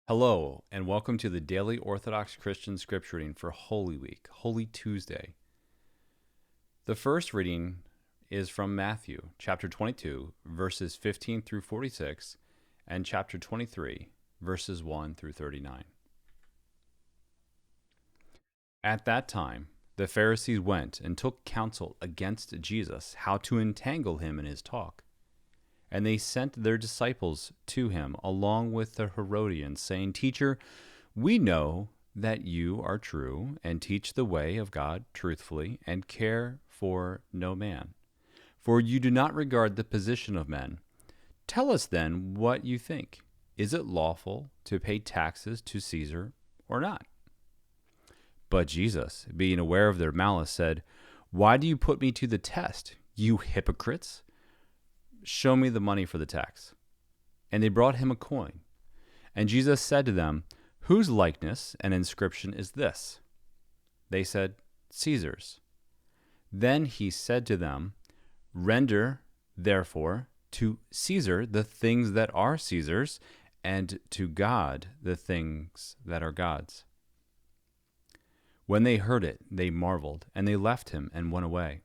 Hello, and welcome to the Daily Orthodox Christian Scripture reading for Holy Week, Holy Tuesday. The first reading is from Matthew, chapter 22, verses 15 through 46, and chapter 23, verses 1 through 39. At that time, the Pharisees went and took counsel against Jesus, how to entangle him in his talk. And they sent their disciples to him along with the Herodians, saying, Teacher, we know that you are true and teach the way of God truthfully and care for no man. For you do not regard the position of men. Tell us then what you think. Is it lawful to pay taxes to Caesar or not? But Jesus, being aware of their malice, said, Why do you put me to the test, you hypocrites? Show me the money for the tax. And they brought him a coin. And Jesus said to them, Whose likeness and inscription is this? They said, Caesar's. Then he said to them, Render, therefore, to Caesar the things that are Caesar's, and to God the things that are God's. When they heard it, they marveled, and they left him and went away.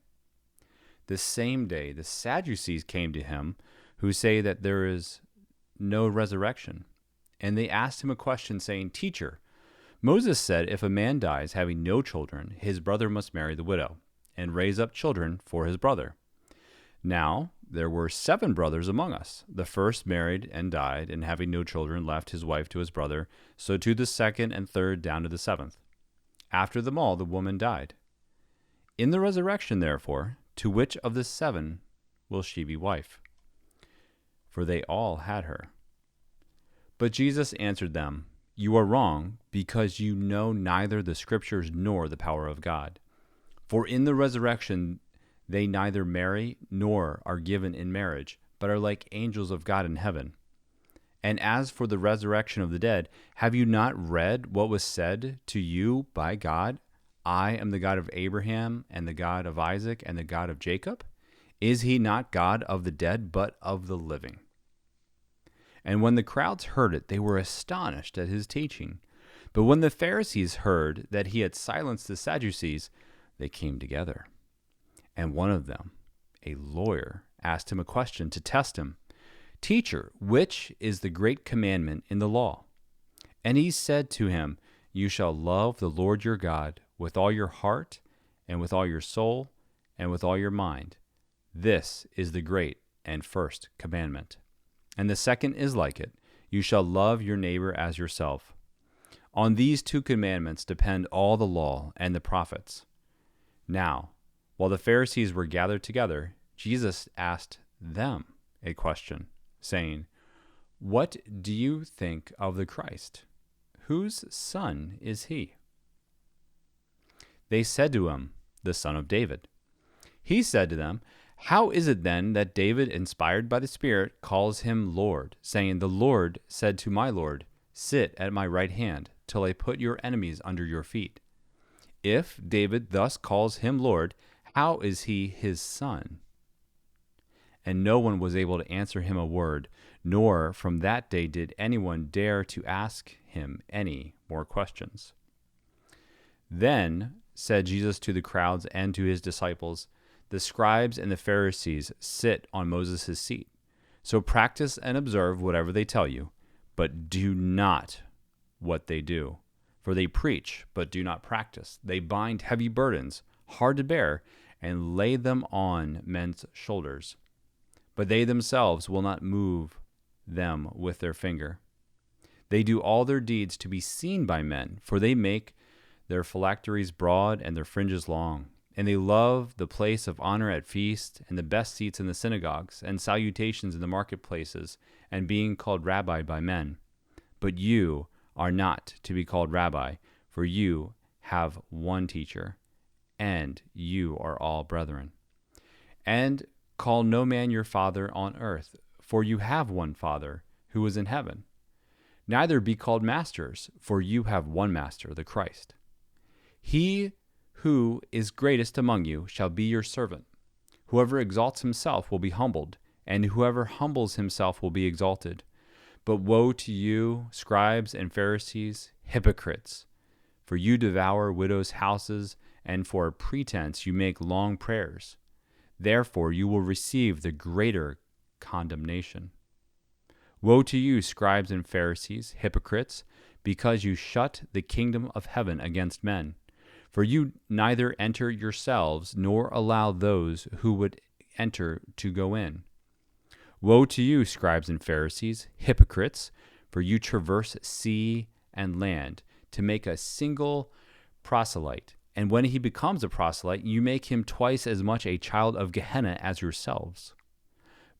The same day, the Sadducees came to him, who say that there is no resurrection. And they asked him a question, saying, Teacher, Moses said if a man dies having no children, his brother must marry the widow, and raise up children for his brother. Now there were 7 brothers among us. The first married and died, and having no children, left his wife to his brother. So to the second and third, down to the 7th. After them all, the woman died. In the resurrection, therefore, to which of the 7 will she be wife? For they all had her. But Jesus answered them, You are wrong, because you know neither the Scriptures nor the power of God. For in the resurrection they neither marry nor are given in marriage, but are like angels of God in heaven. And as for the resurrection of the dead, have you not read what was said to you by God? I am the God of Abraham, and the God of Isaac, and the God of Jacob? Is he not God of the dead, but of the living? And when the crowds heard it, they were astonished at his teaching. But when the Pharisees heard that he had silenced the Sadducees, they came together. And one of them, a lawyer, asked him a question to test him. Teacher, which is the great commandment in the law? And he said to him, You shall love the Lord your God with all your heart, and with all your soul, and with all your mind. This is the great and first commandment. And the second is like it. You shall love your neighbor as yourself. On these 2 commandments depend all the law and the prophets. Now, while the Pharisees were gathered together, Jesus asked them a question, saying, What do you think of the Christ? Whose son is he? They said to him, The son of David. He said to them, How is it then that David, inspired by the Spirit, calls him Lord, saying, The Lord said to my Lord, Sit at my right hand, till I put your enemies under your feet? If David thus calls him Lord, how is he his son? And no one was able to answer him a word, nor from that day did anyone dare to ask him any more questions. Then said Jesus to the crowds and to his disciples, The scribes and the Pharisees sit on Moses' seat. So practice and observe whatever they tell you, but do not what they do. For they preach, but do not practice. They bind heavy burdens, hard to bear, and lay them on men's shoulders. But they themselves will not move them with their finger. They do all their deeds to be seen by men, for they make their phylacteries broad and their fringes long. And they love the place of honor at feasts, and the best seats in the synagogues, and salutations in the marketplaces, and being called rabbi by men. But you are not to be called rabbi, for you have one teacher, and you are all brethren. And call no man your father on earth, for you have one Father, who is in heaven. Neither be called masters, for you have one Master, the Christ. He who is greatest among you shall be your servant. Whoever exalts himself will be humbled, and whoever humbles himself will be exalted. But woe to you, scribes and Pharisees, hypocrites! For you devour widows' houses, and for a pretense you make long prayers. Therefore you will receive the greater condemnation. Woe to you, scribes and Pharisees, hypocrites, because you shut the kingdom of heaven against men. For you neither enter yourselves, nor allow those who would enter to go in. Woe to you, scribes and Pharisees, hypocrites, for you traverse sea and land to make a single proselyte. And when he becomes a proselyte, you make him twice as much a child of Gehenna as yourselves.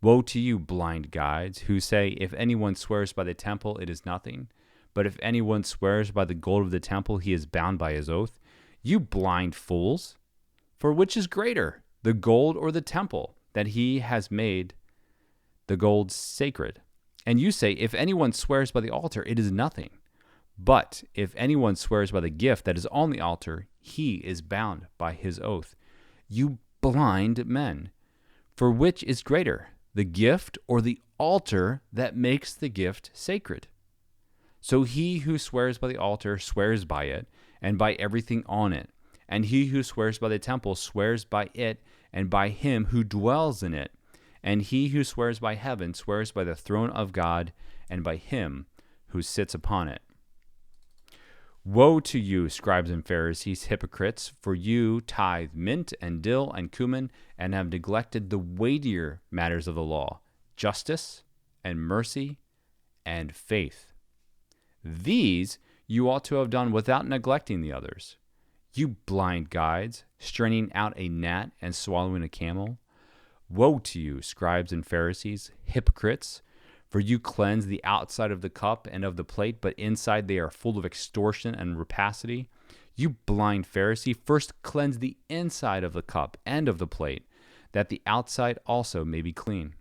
Woe to you, blind guides, who say, if anyone swears by the temple, it is nothing. But if anyone swears by the gold of the temple, he is bound by his oath. You blind fools! For which is greater, the gold or the temple, that he has made the gold sacred? And you say, if anyone swears by the altar, it is nothing. But if anyone swears by the gift that is on the altar, he is bound by his oath. You blind men! For which is greater, the gift or the altar that makes the gift sacred? So he who swears by the altar swears by it, and by everything on it. And he who swears by the temple swears by it, and by him who dwells in it. And he who swears by heaven swears by the throne of God, and by him who sits upon it. Woe to you, scribes and Pharisees, hypocrites, for you tithe mint and dill and cumin, and have neglected the weightier matters of the law, justice and mercy and faith. These you ought to have done without neglecting the others. You blind guides, straining out a gnat and swallowing a camel. Woe to you, scribes and Pharisees, hypocrites! For you cleanse the outside of the cup and of the plate, but inside they are full of extortion and rapacity. You blind Pharisee, first cleanse the inside of the cup and of the plate, that the outside also may be clean.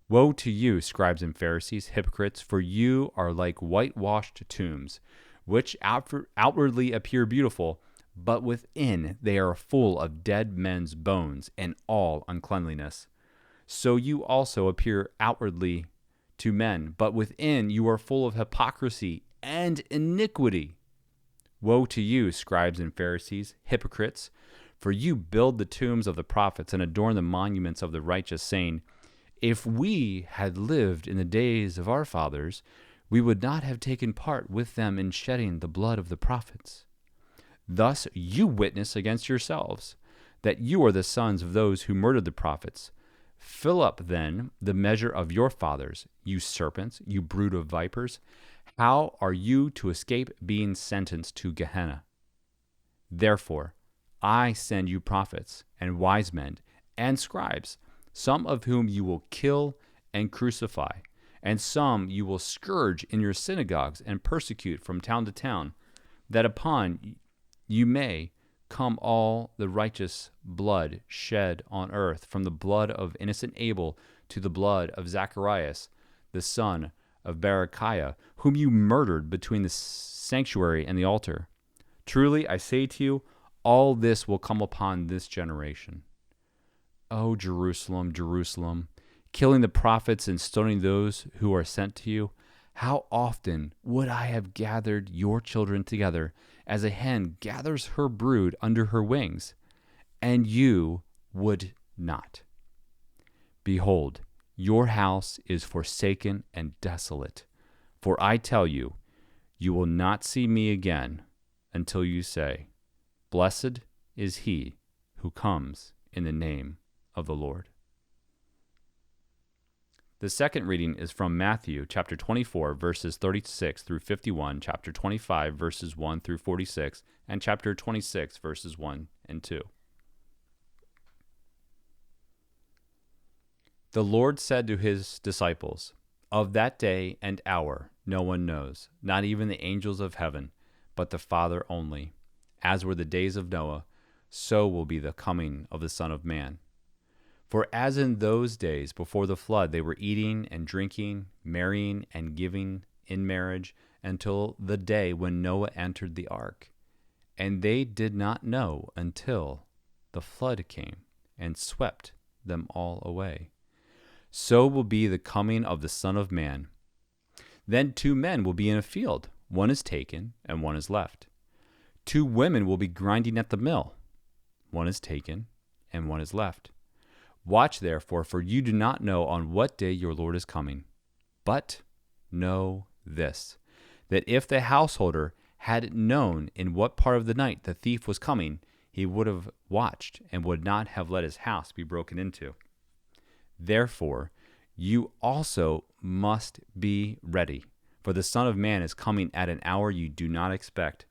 Woe to you, scribes and Pharisees, hypocrites, for you are like whitewashed tombs, which outwardly appear beautiful, but within they are full of dead men's bones and all uncleanliness. So you also appear outwardly to men, but within you are full of hypocrisy and iniquity. Woe to you, scribes and Pharisees, hypocrites, for you build the tombs of the prophets and adorn the monuments of the righteous, saying, if we had lived in the days of our fathers, we would not have taken part with them in shedding the blood of the prophets. Thus you witness against yourselves that you are the sons of those who murdered the prophets. Fill up, then, the measure of your fathers, you serpents, you brood of vipers. How are you to escape being sentenced to Gehenna? Therefore, I send you prophets and wise men and scribes, some of whom you will kill and crucify, and some you will scourge in your synagogues and persecute from town to town, that upon you may come all the righteous blood shed on earth, from the blood of innocent Abel to the blood of Zacharias, the son of Berechiah, whom you murdered between the sanctuary and the altar. Truly, I say to you, all this will come upon this generation. O Jerusalem, Jerusalem, killing the prophets and stoning those who are sent to you, how often would I have gathered your children together as a hen gathers her brood under her wings, and you would not. Behold, your house is forsaken and desolate. For I tell you, you will not see me again until you say, blessed is he who comes in the name of the Lord. The second reading is from Matthew chapter 24, verses 36 through 51, chapter 25, verses 1 through 46, and chapter 26, verses 1 and 2. The Lord said to his disciples, of that day and hour no one knows, not even the angels of heaven, but the Father only. As were the days of Noah, so will be the coming of the Son of Man. For as in those days before the flood they were eating and drinking, marrying and giving in marriage, until the day when Noah entered the ark. And they did not know until the flood came and swept them all away. So will be the coming of the Son of Man. Then 2 men will be in a field, one is taken and one is left. 2 women will be grinding at the mill, one is taken and one is left. Watch therefore, for you do not know on what day your Lord is coming. But know this, that if the householder had known in what part of the night the thief was coming, he would have watched and would not have let his house be broken into. Therefore, you also must be ready, for the Son of Man is coming at an hour you do not expect.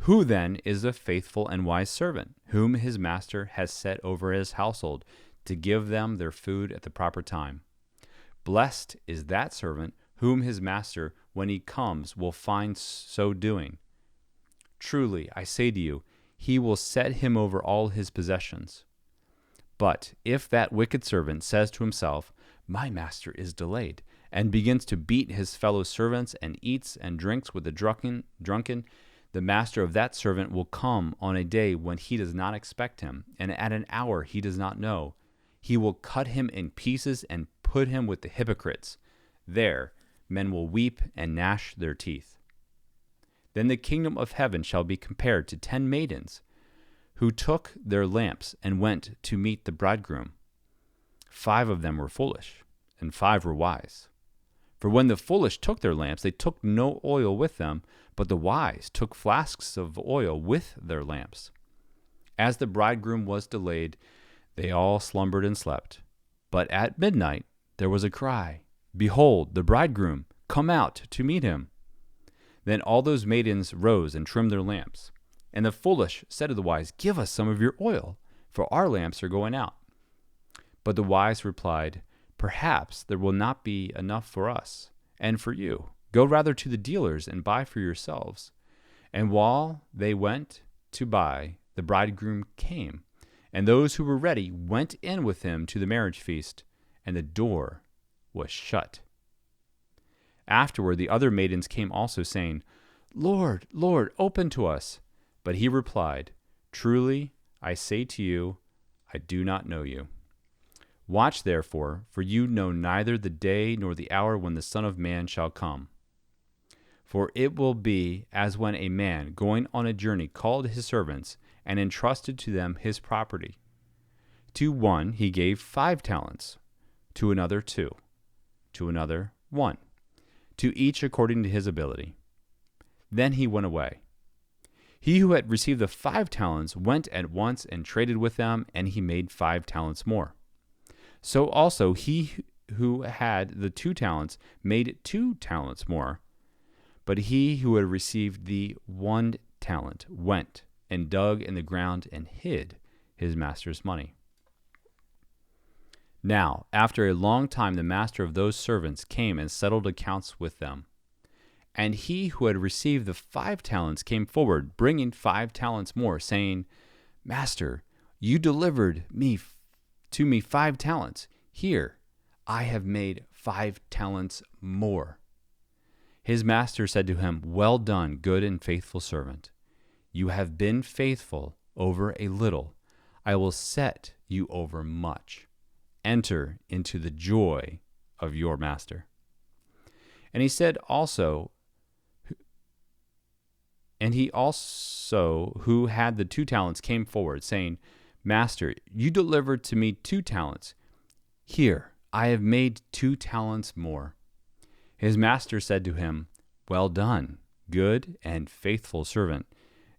Who then is the faithful and wise servant, whom his master has set over his household, to give them their food at the proper time? Blessed is that servant whom his master, when he comes, will find so doing. Truly, I say to you, he will set him over all his possessions. But if that wicked servant says to himself, My master is delayed, and begins to beat his fellow servants and eats and drinks with the drunken, the master of that servant will come on a day when he does not expect him, and at an hour he does not know. He will cut him in pieces and put him with the hypocrites. There men will weep and gnash their teeth. Then the kingdom of heaven shall be compared to 10 maidens, who took their lamps and went to meet the bridegroom. 5 of them were foolish, and 5 were wise. For when the foolish took their lamps, they took no oil with them, but the wise took flasks of oil with their lamps. As the bridegroom was delayed, they all slumbered and slept. But at midnight there was a cry, Behold, the bridegroom, come out to meet him. Then all those maidens rose and trimmed their lamps. And the foolish said to the wise, Give us some of your oil, for our lamps are going out. But the wise replied, Perhaps there will not be enough for us and for you. Go rather to the dealers and buy for yourselves. And while they went to buy, the bridegroom came, and those who were ready went in with him to the marriage feast, and the door was shut. Afterward the other maidens came also, saying, Lord, Lord, open to us. But he replied, Truly, I say to you, I do not know you. Watch therefore, for you know neither the day nor the hour when the Son of Man shall come. For it will be as when a man going on a journey called his servants and entrusted to them his property. To one he gave 5 talents, to another 2, to another 1, to each according to his ability. Then he went away. He who had received the 5 talents went at once and traded with them, and he made 5 talents more. So also he who had the 2 talents made 2 talents more. But he who had received the 1 talent went and dug in the ground and hid his master's money. Now, after a long time, the master of those servants came and settled accounts with them. And he who had received the 5 talents came forward, bringing 5 talents more, saying, Master, you delivered to me 5 talents. Here, I have made 5 talents more. His master said to him, Well done, good and faithful servant. You have been faithful over a little. I will set you over much. Enter into the joy of your master. And he also who had the 2 talents came forward, saying, Master, you delivered to me 2 talents. Here, I have made 2 talents more. His master said to him, Well done, good and faithful servant.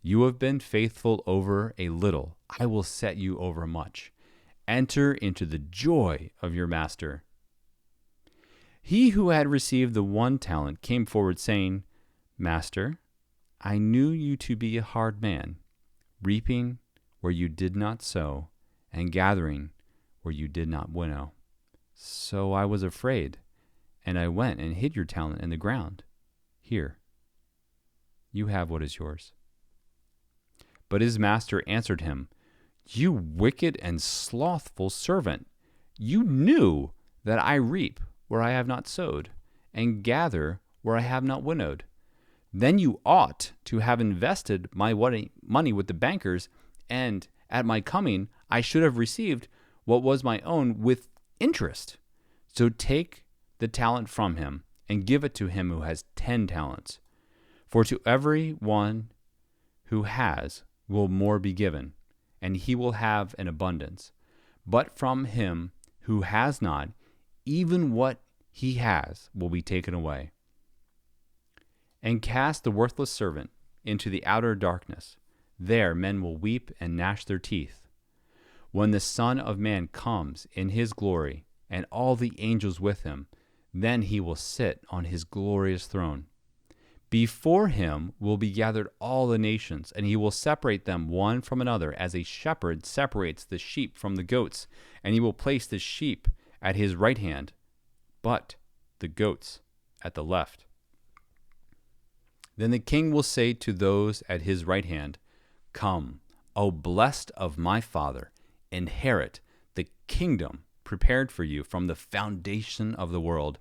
You have been faithful over a little. I will set you over much. Enter into the joy of your master. He who had received the 1 talent came forward, saying, Master, I knew you to be a hard man, reaping where you did not sow, and gathering where you did not winnow. So I was afraid, and I went and hid your talent in the ground. Here, you have what is yours. But his master answered him, You wicked and slothful servant, you knew that I reap where I have not sowed, and gather where I have not winnowed. Then you ought to have invested my money with the bankers, and at my coming I should have received what was my own with interest. So take the talent from him, and give it to him who has 10 talents. For to every one who has will more be given, and he will have an abundance. But from him who has not, even what he has will be taken away. And cast the worthless servant into the outer darkness. There men will weep and gnash their teeth. When the Son of Man comes in his glory, and all the angels with him, then he will sit on his glorious throne. Before him will be gathered all the nations, and he will separate them one from another, as a shepherd separates the sheep from the goats, and he will place the sheep at his right hand, but the goats at the left. Then the king will say to those at his right hand, Come, O blessed of my Father, inherit the kingdom prepared for you from the foundation of the world.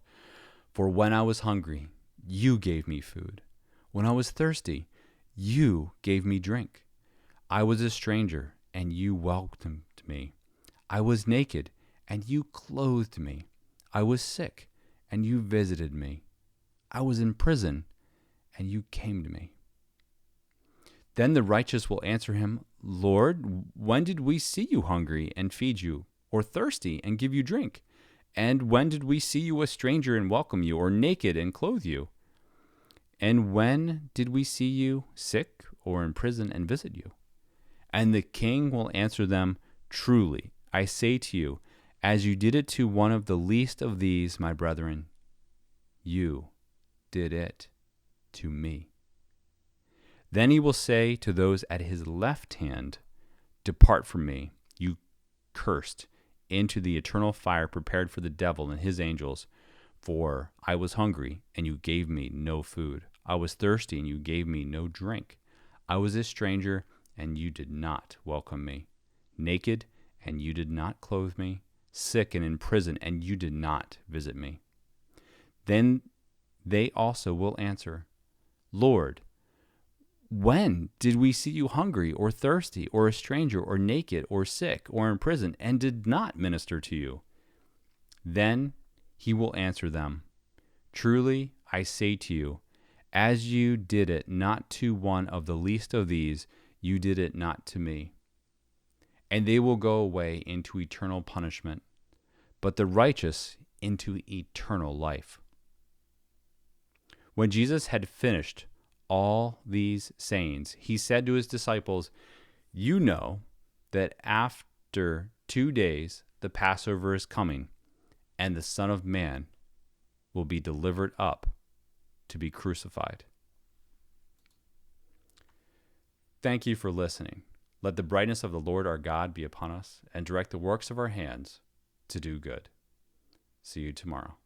For when I was hungry, you gave me food. When I was thirsty, you gave me drink. I was a stranger, and you welcomed me. I was naked, and you clothed me. I was sick, and you visited me. I was in prison, and you came to me. Then the righteous will answer him, Lord, when did we see you hungry and feed you, or thirsty and give you drink? And when did we see you a stranger and welcome you, or naked and clothe you? And when did we see you sick or in prison and visit you? And the king will answer them, Truly, I say to you, as you did it to one of the least of these, my brethren, you did it to me. Then he will say to those at his left hand, Depart from me, you cursed, into the eternal fire prepared for the devil and his angels. For I was hungry, and you gave me no food. I was thirsty, and you gave me no drink. I was a stranger, and you did not welcome me. Naked, and you did not clothe me. Sick and in prison, and you did not visit me. Then they also will answer, Lord, when did we see you hungry or thirsty or a stranger or naked or sick or in prison and did not minister to you? Then he will answer them, Truly I say to you, as you did it not to one of the least of these, you did it not to me. And they will go away into eternal punishment, but the righteous into eternal life. When Jesus had finished all these sayings, he said to his disciples, You know that after 2 days the Passover is coming, and the Son of Man will be delivered up to be crucified. Thank you for listening. Let the brightness of the Lord our God be upon us, and direct the works of our hands to do good. See you tomorrow.